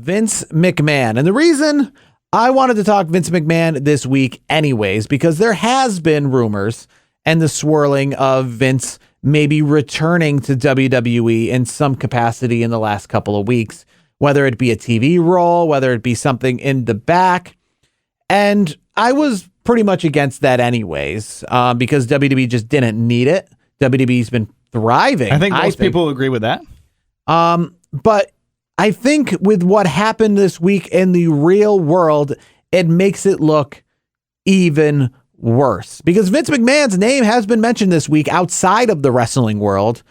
Vince McMahon. And the reason I wanted to talk Vince McMahon this week anyways, because there has been rumors and the swirling of Vince maybe returning to WWE in some capacity in the last couple of weeks, whether it be a TV role, whether it be something in the back. And I was pretty much against that anyways, because WWE just didn't need it. WWE's been thriving. I think most people agree with that. But I think with what happened this week in the real world, it makes it look even worse, because Vince McMahon's name has been mentioned this week outside of the wrestling world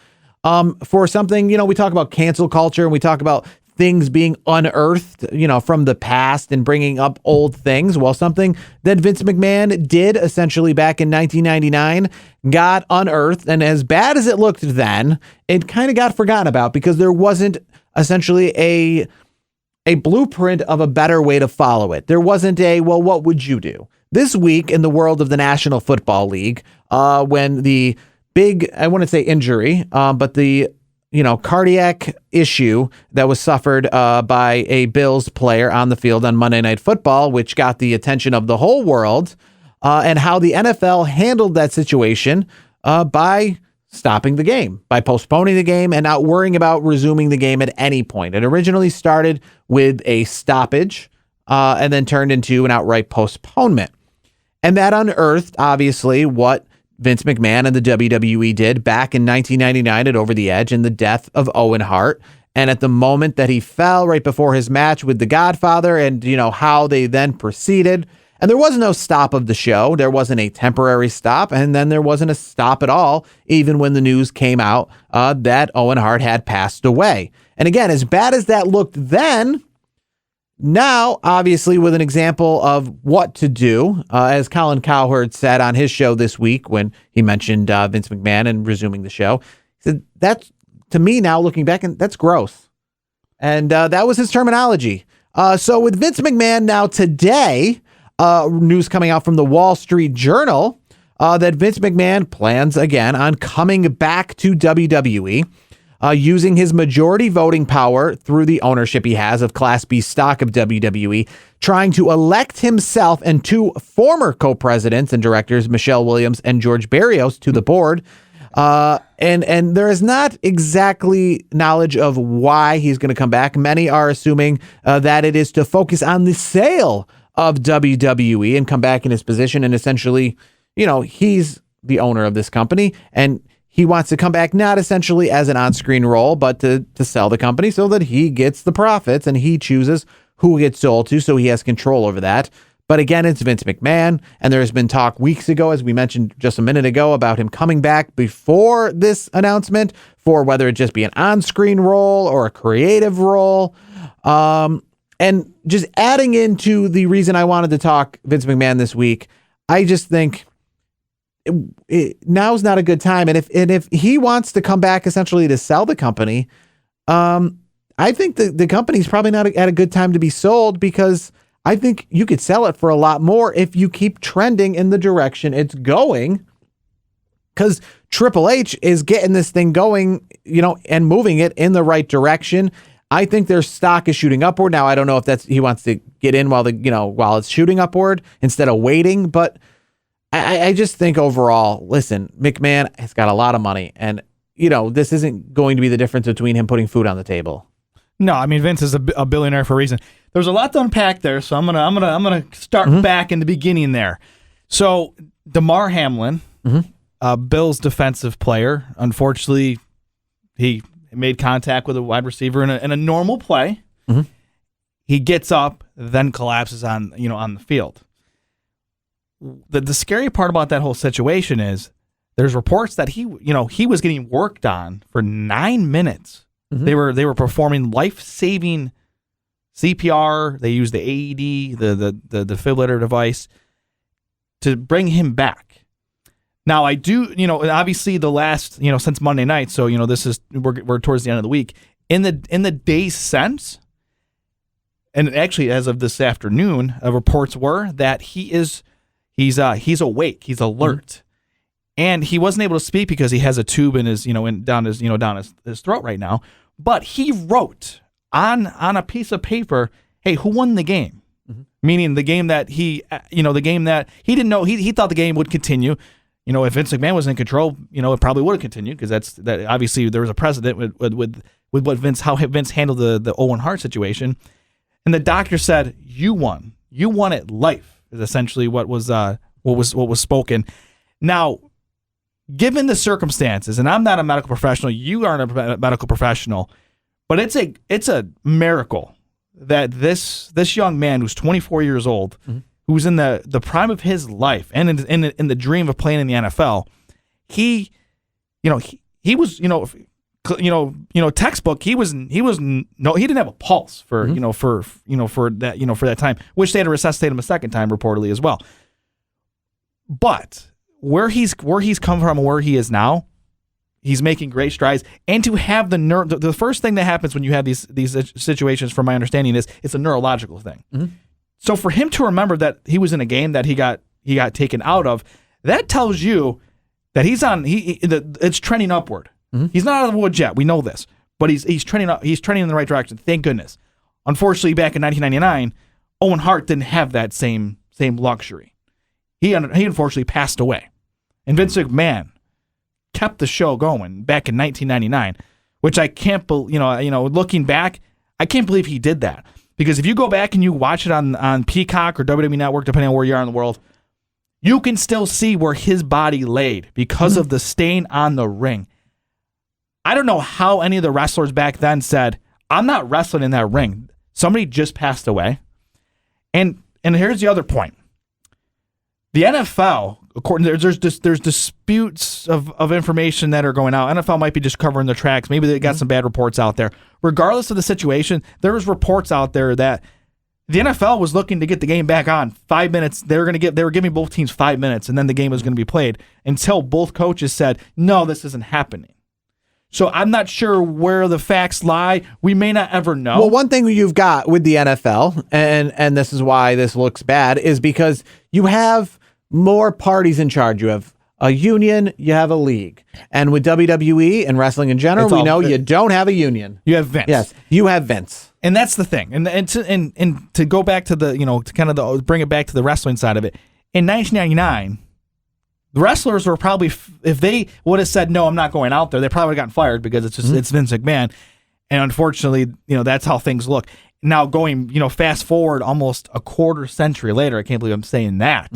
for something, we talk about cancel culture and we talk about things being unearthed, from the past and bringing up old things. Well, something that Vince McMahon did essentially back in 1999 got unearthed. And as bad as it looked then, it kind of got forgotten about because there wasn't essentially a blueprint of a better way to follow it. There wasn't what would you do? This week in the world of the National Football League, when the big, I wouldn't say injury, but the cardiac issue that was suffered by a Bills player on the field on Monday Night Football, which got the attention of the whole world, and how the NFL handled that situation by stopping the game, by postponing the game and not worrying about resuming the game at any point. It originally started with a stoppage and then turned into an outright postponement. And that unearthed, obviously, what Vince McMahon and the WWE did back in 1999 at Over the Edge and the death of Owen Hart. And at the moment that he fell right before his match with The Godfather and, how they then proceeded. And there was no stop of the show. There wasn't a temporary stop. And then there wasn't a stop at all, even when the news came out that Owen Hart had passed away. And again, as bad as that looked then, now, obviously, with an example of what to do, as Colin Cowherd said on his show this week when he mentioned Vince McMahon and resuming the show, he said, that's, to me now, looking back, and that's gross. And that was his terminology. So with Vince McMahon now today, news coming out from the Wall Street Journal that Vince McMahon plans again on coming back to WWE. Using his majority voting power through the ownership he has of Class B stock of WWE, trying to elect himself and two former co-presidents and directors, Michelle Williams and George Barrios, to the board. And there is not exactly knowledge of why he's going to come back. Many are assuming that it is to focus on the sale of WWE and come back in his position. And essentially, he's the owner of this company and he wants to come back not essentially as an on-screen role, but to sell the company so that he gets the profits and he chooses who gets sold to, so he has control over that. But again, it's Vince McMahon, and there's been talk weeks ago, as we mentioned just a minute ago, about him coming back before this announcement for whether it just be an on-screen role or a creative role. And just adding into the reason I wanted to talk Vince McMahon this week, I just think now's not a good time. And if he wants to come back essentially to sell the company, I think the company's probably not at a good time to be sold, because I think you could sell it for a lot more if you keep trending in the direction it's going, because Triple H is getting this thing going, and moving it in the right direction. I think their stock is shooting upward. Now, I don't know if he wants to get in while it's shooting upward instead of waiting, but I just think overall, listen, McMahon has got a lot of money, and this isn't going to be the difference between him putting food on the table. No, I mean, Vince is a billionaire for a reason. There's a lot to unpack there, so I'm gonna start back in the beginning there. So Damar Hamlin, Bills defensive player, unfortunately, he made contact with a wide receiver in a normal play. He gets up, then collapses on the field. The scary part about that whole situation is there's reports that he was getting worked on for 9 minutes. They were performing life-saving CPR. They used the AED, the defibrillator device, to bring him back. Now, I do, obviously the last, since Monday night, so this is we're towards the end of the week. In the days since, and actually as of this afternoon, reports were that he's awake, he's alert, and he wasn't able to speak because he has a tube in his down his throat right now. But he wrote on a piece of paper, hey, who won the game? Meaning the game that the game that he didn't know, he thought the game would continue. If Vince McMahon was in control, it probably would have continued because that obviously there was a precedent with what how Vince handled the Owen Hart situation. And the doctor said, "You won. You won at life." Is essentially what was spoken. Now, given the circumstances, and I'm not a medical professional, you aren't a medical professional, but it's a miracle that this young man who's 24 years old, who's in the prime of his life and in the dream of playing in the NFL, he was textbook. He didn't have a pulse for that time, which they had to resuscitate him a second time reportedly as well. But where he's come from and where he is now, he's making great strides. And to have the nerve, the first thing that happens when you have these situations, from my understanding, is it's a neurological thing. So for him to remember that he was in a game that he got taken out of, that tells you that it's trending upward. He's not out of the woods yet. We know this, but he's trending up. He's trending in the right direction. Thank goodness. Unfortunately, back in 1999, Owen Hart didn't have that same luxury. He unfortunately passed away, and Vince McMahon kept the show going back in 1999, which I can't believe. Looking back, I can't believe he did that, because if you go back and you watch it on Peacock or WWE Network, depending on where you are in the world, you can still see where his body laid because of the stain on the ring. I don't know how any of the wrestlers back then said, "I'm not wrestling in that ring. Somebody just passed away." And here's the other point. The NFL, there's disputes of information that are going out. NFL might be just covering their tracks. Maybe they got some bad reports out there. Regardless of the situation, there was reports out there that the NFL was looking to get the game back on 5 minutes. They were giving both teams 5 minutes, and then the game was going to be played until both coaches said, "No, this isn't happening." So I'm not sure where the facts lie. We may not ever know. Well, one thing you've got with the NFL, and this is why this looks bad, is because you have more parties in charge. You have a union, you have a league. And with WWE and wrestling in general, we know you don't have a union. You have Vince. Yes, you have Vince. And that's the thing. And to go back to bring it back to the wrestling side of it, in 1999, the wrestlers were probably, if they would have said, "No, I'm not going out there," they probably would have gotten fired, because it's Vince McMahon. And unfortunately, that's how things look. Now going, fast forward almost a quarter century later, I can't believe I'm saying that,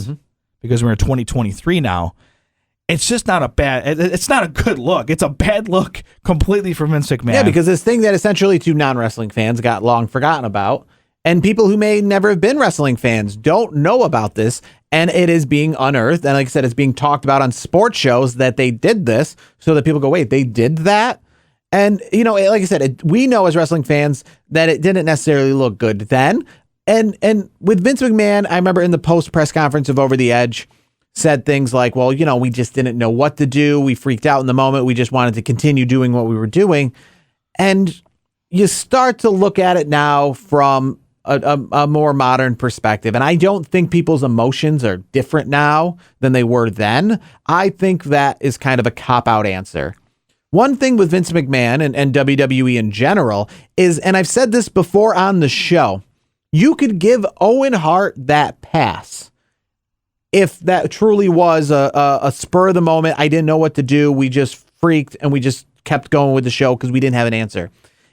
because we're in 2023 now. It's just not it's not a good look. It's a bad look completely for Vince McMahon. Yeah, because this thing that essentially to non-wrestling fans got long forgotten about, and people who may never have been wrestling fans don't know about this, and it is being unearthed. And like I said, it's being talked about on sports shows that they did this, so that people go, "Wait, they did that?" And, like I said, we know as wrestling fans that it didn't necessarily look good then. And with Vince McMahon, I remember in the post-press conference of Over the Edge, said things like, "Well, we just didn't know what to do. We freaked out in the moment. We just wanted to continue doing what we were doing." And you start to look at it now from a more modern perspective. And I don't think people's emotions are different now than they were then. I think that is kind of a cop-out answer. One thing with Vince McMahon and WWE in general is, and I've said this before on the show, you could give Owen Hart that pass if that truly was a spur of the moment. I didn't know what to do. We just freaked and we just kept going with the show because we didn't have an answer.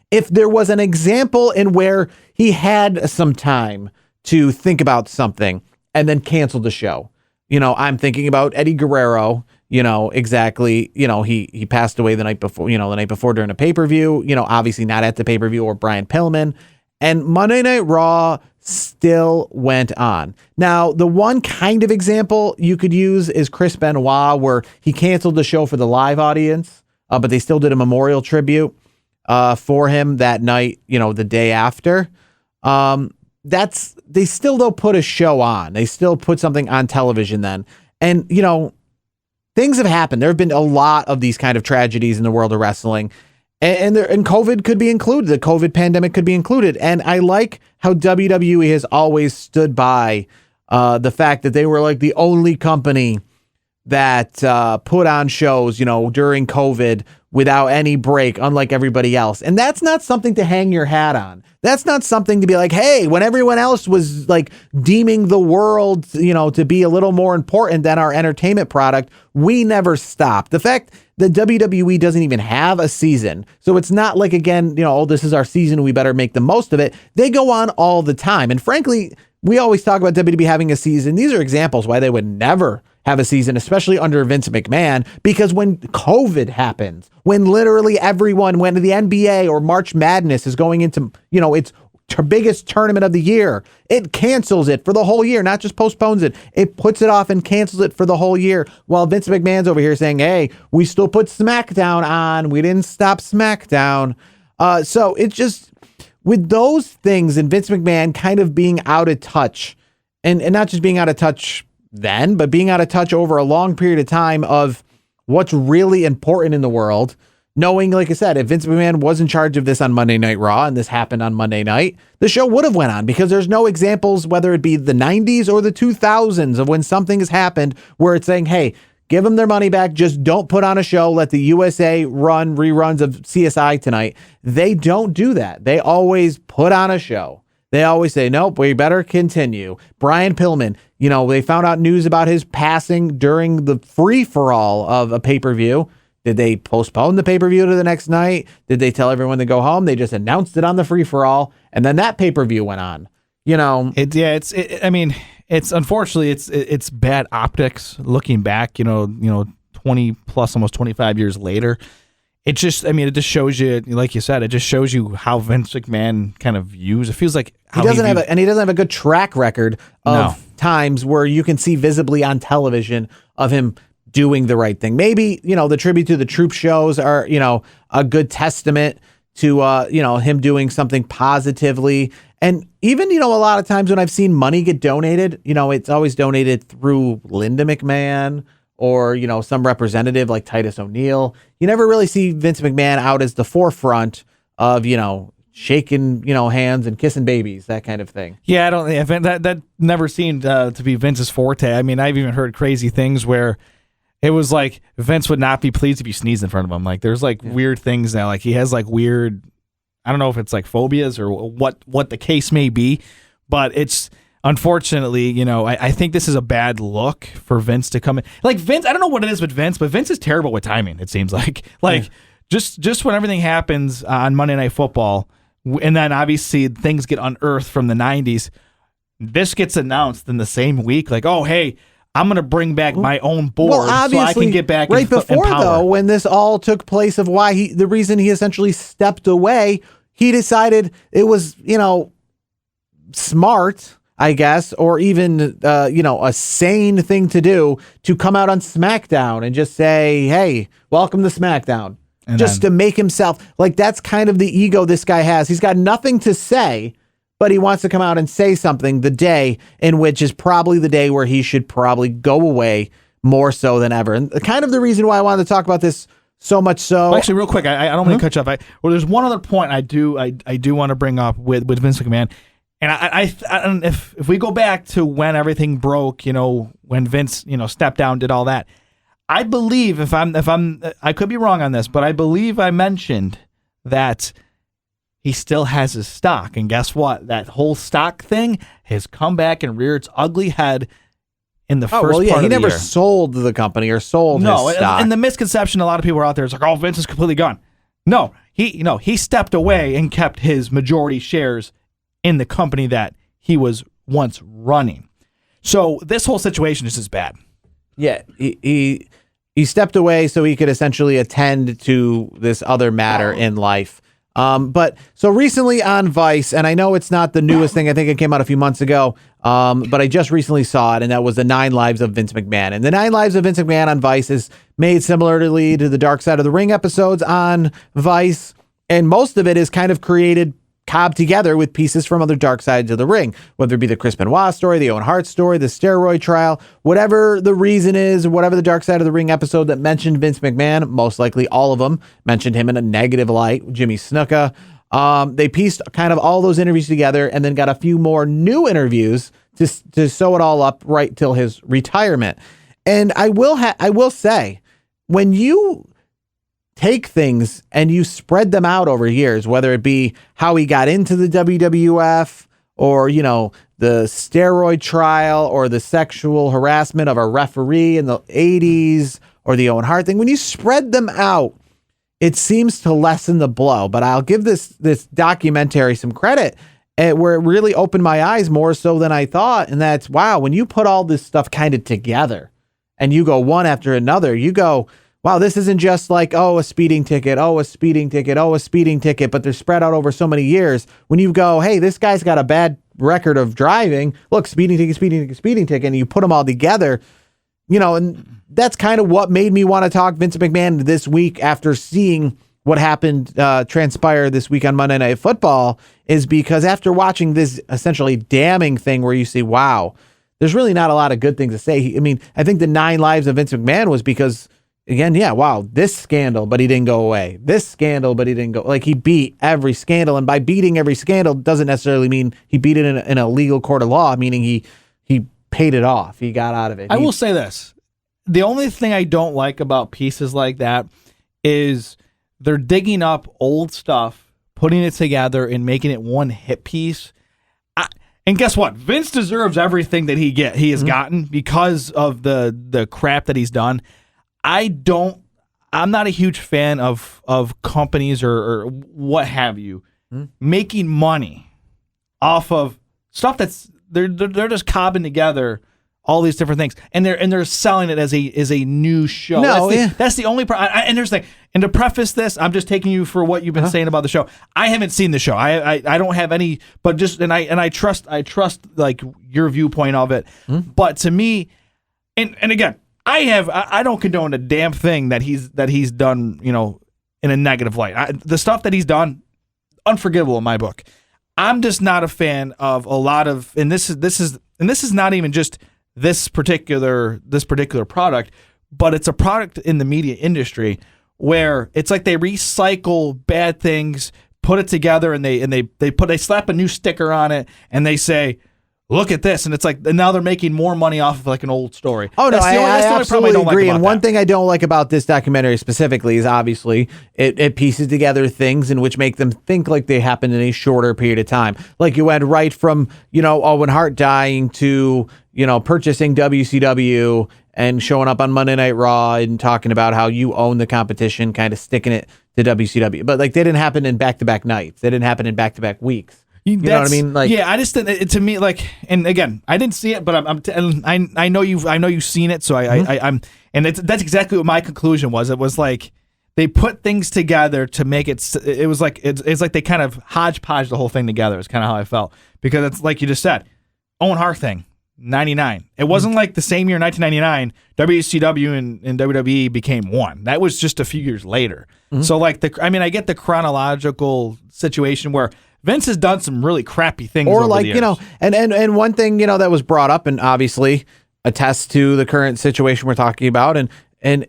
If there was an example in where he had some time to think about something and then canceled the show, I'm thinking about Eddie Guerrero, exactly. He passed away the night before during a pay-per-view, obviously not at the pay-per-view, or Brian Pillman, and Monday Night Raw still went on. Now, the one kind of example you could use is Chris Benoit, where he canceled the show for the live audience, but they still did a memorial tribute for him that night, the day after. They still don't put a show on. They still put something on television then. And, things have happened. There have been a lot of these kind of tragedies in the world of wrestling. And COVID could be included. The COVID pandemic could be included. And I like how WWE has always stood by the fact that they were like the only company that put on shows, during COVID without any break, unlike everybody else. And that's not something to hang your hat on. That's not something to be like, hey, when everyone else was like deeming the world, to be a little more important than our entertainment product, we never stopped. The fact that WWE doesn't even have a season, so it's not like, again, this is our season, we better make the most of it. They go on all the time. And frankly, we always talk about WWE having a season. These are examples why they would never have a season, especially under Vince McMahon, because when COVID happens, when literally everyone, when the NBA or March Madness is going into, its biggest tournament of the year, it cancels it for the whole year, not just postpones it. It puts it off and cancels it for the whole year, while Vince McMahon's over here saying, hey, we still put SmackDown on. We didn't stop SmackDown. So it just, with those things and Vince McMahon kind of being out of touch, and not just being out of touch then, but being out of touch over a long period of time of what's really important in the world, knowing, like I said, if Vince McMahon was in charge of this on Monday Night Raw and this happened on Monday night, the show would have went on, because there's no examples, whether it be the 90s or the 2000s, of when something has happened where it's saying, hey, give them their money back. Just don't put on a show. Let the USA run reruns of CSI tonight. They don't do that. They always put on a show. They always say, nope, we better continue. Brian Pillman, they found out news about his passing during the free-for-all of a pay-per-view. Did they postpone the pay-per-view to the next night? Did they tell everyone to go home? They just announced it on the free-for-all, and then that pay-per-view went on. It's unfortunately it's bad optics looking back, 20 plus, almost 25 years later. It just shows you, like you said, it just shows you how Vince McMahon kind of views. It feels like he doesn't have a good track record of times where you can see visibly on television of him doing the right thing. Maybe, the tribute to the troop shows are, a good testament to, him doing something positively. And even, a lot of times when I've seen money get donated, it's always donated through Linda McMahon or, some representative like Titus O'Neil. You never really see Vince McMahon out as the forefront of, shaking, hands and kissing babies, that kind of thing. Yeah, that never seemed to be Vince's forte. I mean, I've even heard crazy things where it was like Vince would not be pleased if you sneezed in front of him. Like there's weird things now. Like he has weird, I don't know if it's phobias or what the case may be, but it's unfortunately, I think this is a bad look for Vince to come in. Like Vince, I don't know what it is with Vince, but Vince is terrible with timing, it seems like. Just when everything happens on Monday Night Football, and then obviously things get unearthed from the 90s, this gets announced in the same week. Like, oh, hey, I'm going to bring back my own board so I can get back right before, though, when this all took place of the reason he essentially stepped away, he decided it was, smart, I guess, or even, a sane thing to do to come out on SmackDown and just say, hey, welcome to SmackDown. And just to make himself, that's kind of the ego this guy has. He's got nothing to say, but he wants to come out and say something the day in which is probably the day where he should probably go away more so than ever. And kind of the reason why I wanted to talk about this so much so. Well, actually, real quick, I don't want to cut you off. There's one other point I do want to bring up with Vince McMahon. And if we go back to when everything broke, when Vince, stepped down, did all that, I believe I could be wrong on this, but I believe I mentioned that he still has his stock. And guess what? That whole stock thing has come back and reared its ugly head in the first part of the year. He never sold the company or sold his stock. And the misconception a lot of people are out there is like, oh, Vince is completely gone. No, he stepped away and kept his majority shares in the company that he was once running. So this whole situation is just bad. Yeah, he stepped away so he could essentially attend to this other matter in life. But so recently on Vice, and I know it's not the newest thing, I think it came out a few months ago, but I just recently saw it, and that was the 9 Lives of Vince McMahon. And the 9 Lives of Vince McMahon on Vice is made similarly to the Dark Side of the Ring episodes on Vice, and most of it is kind of cobbed together with pieces from other Dark Sides of the Ring, whether it be the Chris Benoit story, the Owen Hart story, the steroid trial, whatever the reason is, whatever the Dark Side of the Ring episode that mentioned Vince McMahon, most likely all of them mentioned him in a negative light, Jimmy Snuka. They pieced kind of all those interviews together and then got a few more new interviews to sew it all up right till his retirement. And I will say, when you take things and you spread them out over years, whether it be how he got into the WWF or, the steroid trial or the sexual harassment of a referee in the 80s or the Owen Hart thing. When you spread them out, it seems to lessen the blow. But I'll give this documentary some credit where it really opened my eyes more so than I thought. And that's, wow, when you put all this stuff kind of together and you go one after another, you go, wow, this isn't just like, oh, a speeding ticket, oh, a speeding ticket, oh, a speeding ticket, but they're spread out over so many years. When you go, hey, this guy's got a bad record of driving, look, speeding ticket, and you put them all together, and that's kind of what made me want to talk Vince McMahon this week after seeing what happened transpire this week on Monday Night Football, is because after watching this essentially damning thing where you see, wow, there's really not a lot of good things to say. I mean, I think the 9 lives of Vince McMahon was because, again, yeah, wow, this scandal, but he didn't go away. This scandal, but he didn't go. Like, he beat every scandal, and by beating every scandal doesn't necessarily mean he beat it in a legal court of law, meaning he paid it off. He got out of it. I will say this. The only thing I don't like about pieces like that is they're digging up old stuff, putting it together, and making it one hit piece. And guess what? Vince deserves everything that he has gotten because of the crap that he's done. I'm not a huge fan of companies or what have you making money off of stuff that's they're just cobbing together all these different things, and they're selling it as a new show. No, that's the only problem. And there's like, and to preface this, I'm just taking you for what you've been saying about the show. I haven't seen the show. I don't have any, but just and I trust like your viewpoint of it. But to me, and again, I don't condone a damn thing that he's done, in a negative light. The stuff that he's done, unforgivable in my book. I'm just not a fan of a lot of, and this is not even just this particular product, but it's a product in the media industry where it's like they recycle bad things, put it together, and they slap a new sticker on it, and they say, look at this, and it's like, and now they're making more money off of like an old story. Oh no, I absolutely agree. And one that. thing I don't like about this documentary specifically is obviously it pieces together things in which make them think like they happened in a shorter period of time. Like you went right from Owen Hart dying to purchasing WCW and showing up on Monday Night Raw and talking about how you own the competition, kind of sticking it to WCW. But like they didn't happen in back-to-back nights. They didn't happen in back-to-back weeks. You know what I mean? Like, yeah, I just to me, like, and again, I didn't see it, but I know you've seen it, so I'm and that's exactly what my conclusion was. It was like they put things together to make it. It was like it's like they kind of hodgepodge the whole thing together. Is kind of how I felt, because it's like you just said, Owen Hart thing, 99. It wasn't like the same year, 1999, WCW and WWE became one. That was just a few years later. So like I get the chronological situation where Vince has done some really crappy things. Or over like, the years. and one thing, that was brought up and obviously attests to the current situation we're talking about. And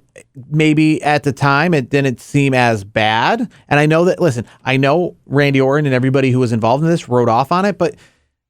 maybe at the time it didn't seem as bad. And I know that, listen, I know Randy Orton and everybody who was involved in this wrote off on it. But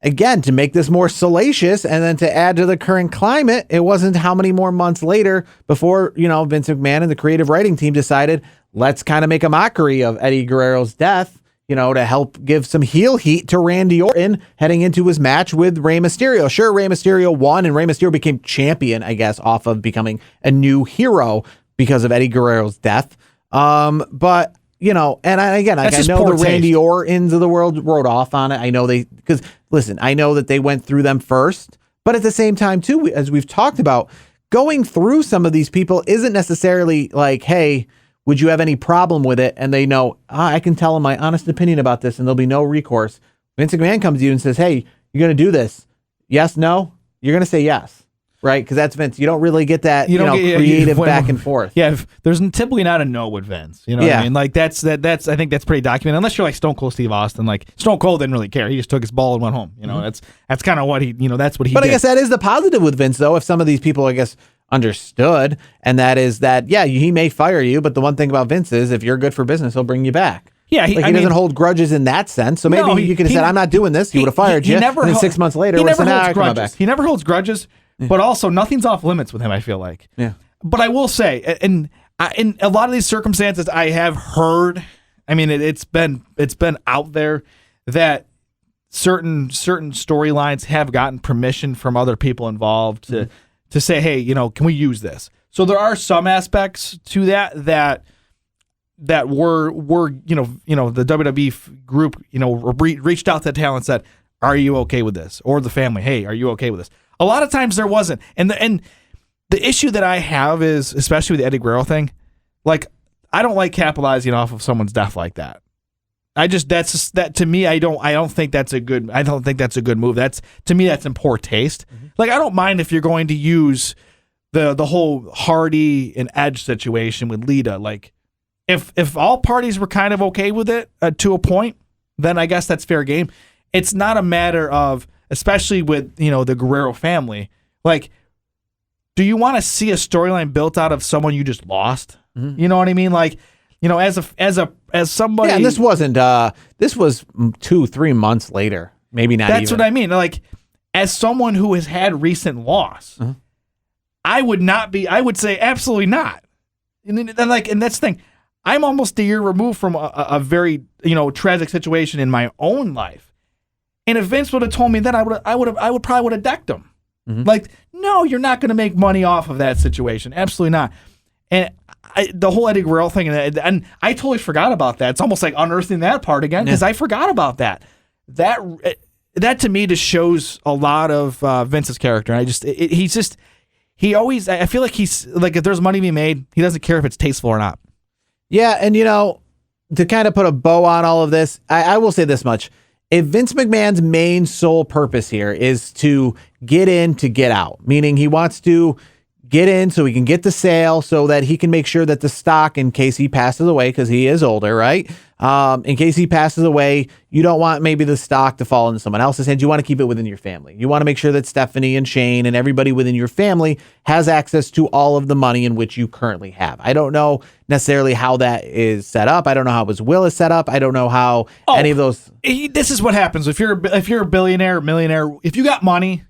again, to make this more salacious and then to add to the current climate, it wasn't how many more months later before, Vince McMahon and the creative writing team decided, let's kind of make a mockery of Eddie Guerrero's death, to help give some heel heat to Randy Orton heading into his match with Rey Mysterio. Sure, Rey Mysterio won and Rey Mysterio became champion, I guess, off of becoming a new hero because of Eddie Guerrero's death. But, and I know the Randy Ortons of the world wrote off on it. I know because listen, I know that they went through them first, but at the same time too, as we've talked about, going through some of these people isn't necessarily like, hey, would you have any problem with it? And they know, I can tell them my honest opinion about this and there'll be no recourse. Vince McMahon comes to you and says, hey, you're going to do this. Yes, no? You're going to say yes, right? Because that's Vince. You don't really get that creative back and forth. Yeah, there's typically not a no with Vince. You know what I mean? Like that's I think that's pretty documented. Unless you're like Stone Cold Steve Austin. Like Stone Cold didn't really care. He just took his ball and went home. That's kind of what he, that's what he did. But I guess that is the positive with Vince, though. If some of these people, I guess, understood, and that is that, yeah, he may fire you, but the one thing about Vince is if you're good for business, he'll bring you back. Yeah, he doesn't hold grudges in that sense. So maybe you could have said, I'm not doing this. He would have fired you. And then 6 months later, he never holds grudges, but also nothing's off limits with him, I feel like. Yeah. But I will say, and in a lot of these circumstances, I have heard. I mean, it's been out there that certain storylines have gotten permission from other people involved to say, hey, can we use this? So there are some aspects to that were the WWE group reached out to the talent and said, are you okay with this? Or the family, hey, are you okay with this? A lot of times there wasn't, and the issue that I have is, especially with the Eddie Guerrero thing, like, I don't like capitalizing off of someone's death like that. That to me, I don't think that's a good move. To me, that's in poor taste. Mm-hmm. Like, I don't mind if you're going to use the whole Hardy and Edge situation with Lita. Like, if all parties were kind of okay with it to a point, then I guess that's fair game. It's not a matter of, especially with the Guerrero family, like, do you want to see a storyline built out of someone you just lost? Mm-hmm. You know what I mean? Like, as somebody. Yeah, and this wasn't. This was 2-3 months later. Maybe not. That's what I mean. Like, as someone who has had recent loss, mm-hmm. I would say absolutely not. And that's the thing. I'm almost a year removed from a very tragic situation in my own life. And if Vince would have told me that, I would probably decked him. Mm-hmm. Like, no, you're not going to make money off of that situation. Absolutely not. And the whole Eddie Guerrero thing, and I totally forgot about that. It's almost like unearthing that part again because I forgot about that. That to me just shows a lot of Vince's character. And he always, I feel like he's like, if there's money to be made, he doesn't care if it's tasteful or not. Yeah, and to kind of put a bow on all of this, I will say this much. If Vince McMahon's main sole purpose here is to get in to get out, meaning he wants to get in so he can get the sale so that he can make sure that the stock, in case he passes away, because he is older, right? In case he passes away, you don't want maybe the stock to fall into someone else's hands. You want to keep it within your family. You want to make sure that Stephanie and Shane and everybody within your family has access to all of the money in which you currently have. I don't know necessarily how that is set up. I don't know how his will is set up. I don't know how any of those. This is what happens if you're a billionaire, millionaire. If you got money,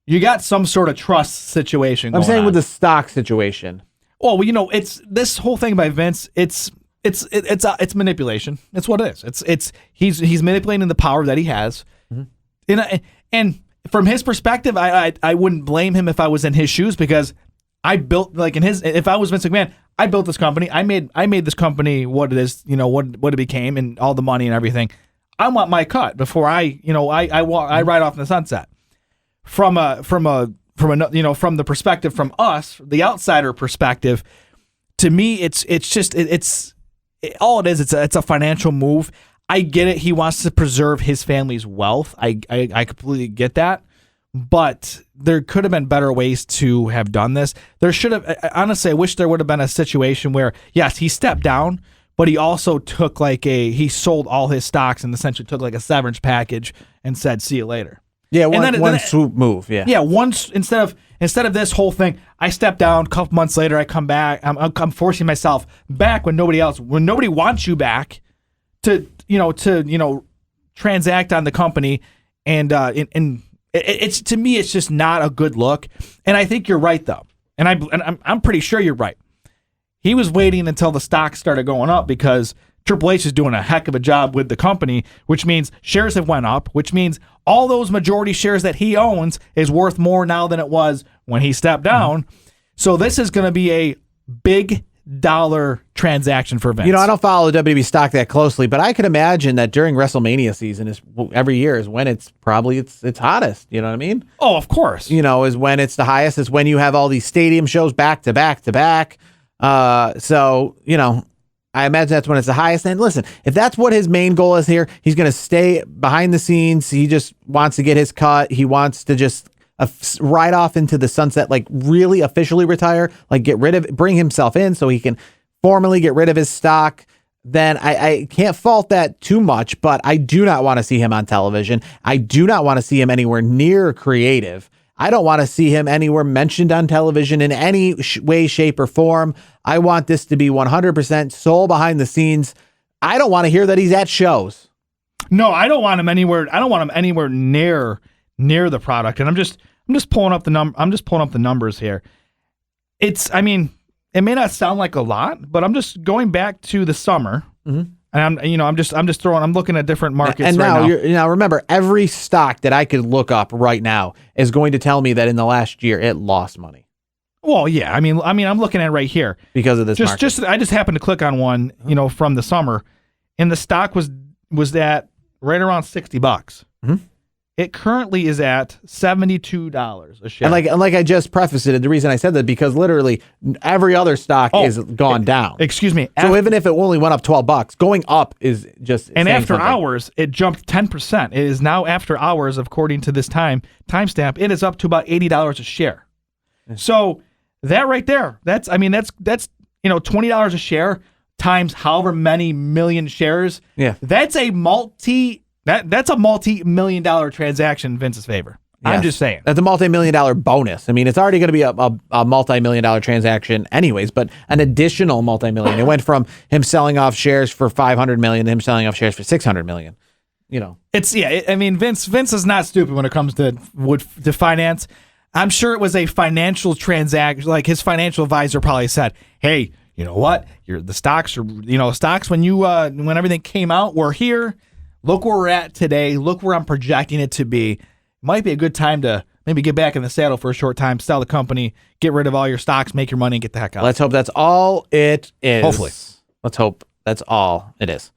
you got some sort of trust situation going I'm saying on. With the stock situation. Well, it's this whole thing by Vince. It's manipulation. It's what it is. He's manipulating the power that he has. Mm-hmm. And from his perspective, I wouldn't blame him if I was in his shoes because I built if I was Vince McMahon, I built this company. I made this company what it is. What it became and all the money and everything. I want my cut before I ride off in the sunset. From the perspective from us, the outsider perspective, to me, it's all it is. It's a financial move. I get it. He wants to preserve his family's wealth. I completely get that. But there could have been better ways to have done this. There should have. Honestly, I wish there would have been a situation where, yes, he stepped down, but he also took he sold all his stocks and essentially took like a severance package and said, "See you later." Yeah, one swoop move. Yeah, yeah. Once instead of this whole thing, I step down. A couple months later, I come back. I'm forcing myself back when nobody wants you back to transact on the company, and it's to me it's just not a good look. And I think you're right though, and I'm pretty sure you're right. He was waiting until the stock started going up because Triple H is doing a heck of a job with the company, which means shares have went up, which means all those majority shares that he owns is worth more now than it was when he stepped down. Mm-hmm. So this is going to be a big dollar transaction for Vince. I don't follow WWE stock that closely, but I could imagine that during WrestleMania season every year is when it's probably its hottest. You know what I mean? Oh, of course. Is when it's the highest. Is when you have all these stadium shows back to back to back. I imagine that's when it's the highest. And listen, if that's what his main goal is here, he's going to stay behind the scenes. He just wants to get his cut. He wants to just ride off into the sunset, like really officially retire, like bring himself in so he can formally get rid of his stock. Then I can't fault that too much, but I do not want to see him on television. I do not want to see him anywhere near creative. I don't want to see him anywhere mentioned on television in any way, shape, or form. I want this to be 100% soul behind the scenes. I don't want to hear that he's at shows. No, I don't want him anywhere. I don't want him anywhere near the product. And I'm just pulling up the numbers here. it may not sound like a lot, but I'm just going back to the summer, and I'm looking at different markets and right now. now remember, every stock that I could look up right now is going to tell me that in the last year it lost money. Well, yeah, I mean, I'm looking at it right here because of this market. I just happened to click on one, from the summer, and the stock was at right around $60. Mm-hmm. It currently is at $72 a share. And like I just prefaced it, the reason I said that because literally every other stock is gone down. Excuse me. So even if it only went up $12, going up is just and after hours it jumped 10%. It is now after hours, according to this timestamp. It is up to about $80 a share. So that right there, that's $20 a share times however many million shares. Yeah, that's a multi-million-dollar transaction in Vince's favor. Yes. I'm just saying. That's a multi-million-dollar bonus. I mean, it's already going to be a multi-million-dollar transaction anyways, but an additional multi-million. It went from him selling off shares for $500 million to him selling off shares for $600 million. Vince is not stupid when it comes to finance. I'm sure it was a financial transaction. Like his financial advisor probably said, "Hey, you know what? The stocks are, stocks when everything came out were here. Look where we're at today. Look where I'm projecting it to be. Might be a good time to maybe get back in the saddle for a short time, sell the company, get rid of all your stocks, make your money, and get the heck out." Let's hope that's all it is. Hopefully. Let's hope that's all it is.